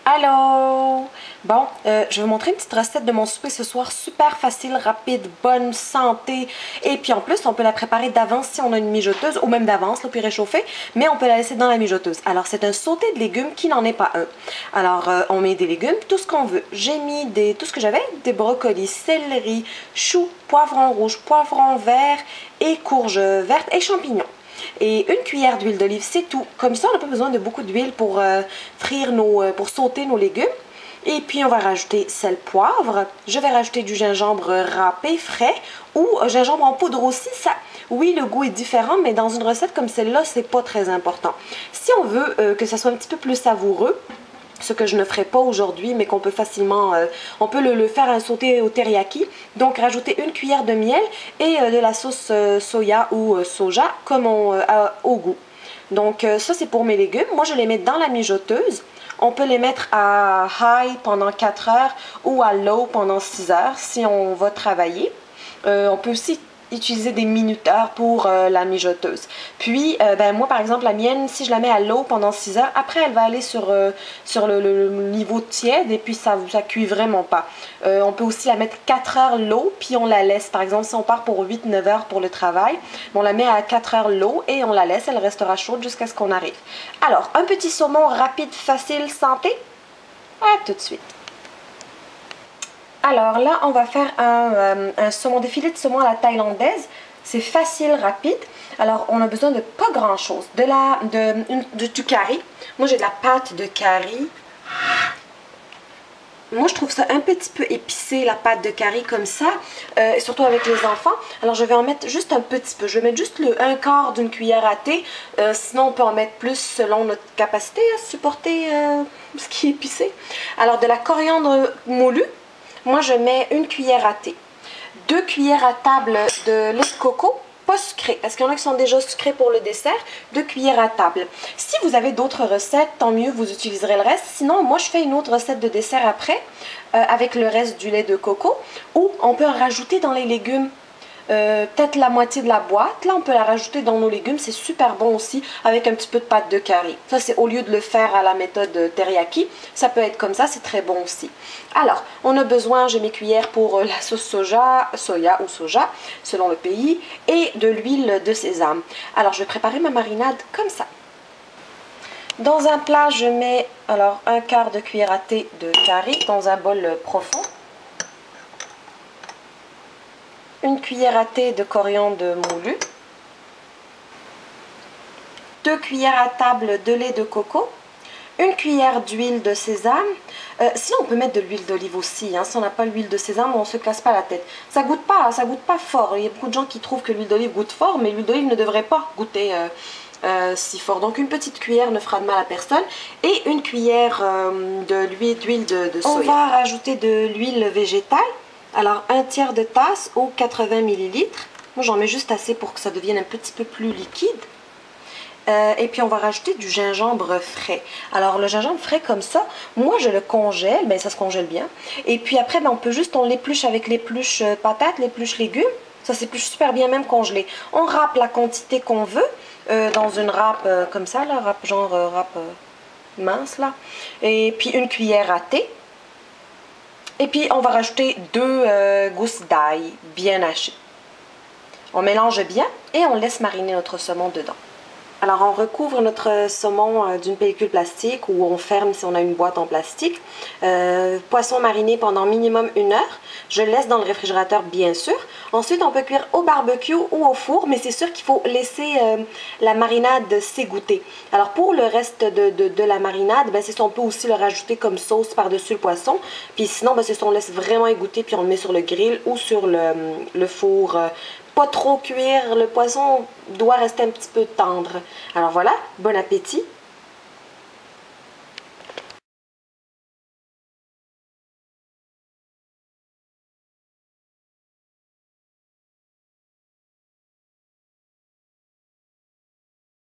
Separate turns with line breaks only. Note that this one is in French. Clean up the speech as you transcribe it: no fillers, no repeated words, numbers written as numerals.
Allô! Bon, je vais vous montrer une petite recette de mon souper ce soir, super facile, rapide, bonne santé. Et puis en plus, on peut la préparer d'avance si on a une mijoteuse, ou même d'avance, puis réchauffer, mais on peut la laisser dans la mijoteuse. Alors, c'est un sauté de légumes qui n'en est pas un. Alors, on met des légumes, tout ce qu'on veut. J'ai mis tout ce que j'avais, des brocolis, céleri, choux, poivrons rouges, poivrons verts et courges vertes et champignons. Et une cuillère d'huile d'olive, c'est tout. Comme ça, on n'a pas besoin de beaucoup d'huile pour pour sauter nos légumes. Et puis, on va rajouter sel, poivre. Je vais rajouter du gingembre râpé, frais, ou gingembre en poudre aussi. Ça, oui, le goût est différent, mais dans une recette comme celle-là, c'est pas très important. Si on veut que ça soit un petit peu plus savoureux, ce que je ne ferai pas aujourd'hui, mais qu'on peut facilement, on peut le faire sauter au teriyaki. Donc, rajouter une cuillère de miel et de la sauce soya ou soja comme au goût. Donc, ça, c'est pour mes légumes. Moi, je les mets dans la mijoteuse. On peut les mettre à high pendant 4 heures ou à low pendant 6 heures si on va travailler. On peut aussi utiliser des minuteurs pour la mijoteuse. Puis, moi, par exemple, la mienne, si je la mets à l'eau pendant 6 heures, après, elle va aller sur le niveau tiède et puis ça cuit vraiment pas. On peut aussi la mettre 4 heures l'eau, puis on la laisse. Par exemple, si on part pour 8-9 heures pour le travail, on la met à 4 heures l'eau et on la laisse. Elle restera chaude jusqu'à ce qu'on arrive. Alors, un petit saumon rapide, facile, santé. À tout de suite. Alors là, on va faire un saumon, des filets de saumon à la thaïlandaise. C'est facile, rapide. Alors, on a besoin de pas grand-chose. Du curry. Moi, j'ai de la pâte de curry. Moi, je trouve ça un petit peu épicé, la pâte de curry comme ça, surtout avec les enfants. Alors, je vais en mettre juste un petit peu. Je vais mettre juste un quart d'une cuillère à thé. Sinon, on peut en mettre plus selon notre capacité à supporter ce qui est épicé. Alors, de la coriandre moulue. Moi, je mets une cuillère à thé. 2 cuillères à table de lait de coco, pas sucré, parce qu'il y en a qui sont déjà sucrés pour le dessert. 2 cuillères à table. Si vous avez d'autres recettes, tant mieux, vous utiliserez le reste. Sinon, moi, je fais une autre recette de dessert après, avec le reste du lait de coco, ou on peut en rajouter dans les légumes. Peut-être la moitié de la boîte. Là, on peut la rajouter dans nos légumes. C'est super bon aussi avec un petit peu de pâte de curry. Ça, c'est au lieu de le faire à la méthode teriyaki. Ça peut être comme ça. C'est très bon aussi. Alors, on a besoin, j'ai mes cuillères pour la sauce soya ou soja, selon le pays, et de l'huile de sésame. Alors, je vais préparer ma marinade comme ça. Dans un plat, je mets alors un quart de cuillère à thé de curry dans un bol profond. Une cuillère à thé de coriandre moulu, 2 cuillères à table de lait de coco, une cuillère d'huile de sésame. Sinon, on peut mettre de l'huile d'olive aussi. Hein. Si on n'a pas l'huile de sésame, on ne se casse pas la tête. Ça goûte pas fort. Il y a beaucoup de gens qui trouvent que l'huile d'olive goûte fort, mais l'huile d'olive ne devrait pas goûter si fort. Donc, une petite cuillère ne fera de mal à personne. Et une cuillère d'huile de soya. On va rajouter de l'huile végétale. Alors, un tiers de tasse ou 80 ml. Moi, j'en mets juste assez pour que ça devienne un petit peu plus liquide. Et puis, on va rajouter du gingembre frais. Alors, le gingembre frais comme ça, moi, je le congèle. Ben, ça se congèle bien. Et puis après, ben, on l'épluche avec l'épluche patate, l'épluche légumes. Ça s'épluche super bien, même congelé. On râpe la quantité qu'on veut dans une râpe comme ça, là, râpe mince, là. Et puis, une cuillère à thé. Et puis, on va rajouter 2 gousses d'ail bien hachées. On mélange bien et on laisse mariner notre saumon dedans. Alors, on recouvre notre saumon d'une pellicule plastique ou on ferme si on a une boîte en plastique. Poisson mariné pendant minimum 1 heure. Je le laisse dans le réfrigérateur, bien sûr. Ensuite, on peut cuire au barbecue ou au four, mais c'est sûr qu'il faut laisser la marinade s'égoutter. Alors, pour le reste de la marinade, ben, c'est ça, on peut aussi le rajouter comme sauce par-dessus le poisson. Puis sinon, ben, c'est ça, on laisse vraiment égoutter, puis on le met sur le grill ou sur le four. Pas trop cuire, le poisson doit rester un petit peu tendre. Alors voilà, bon appétit!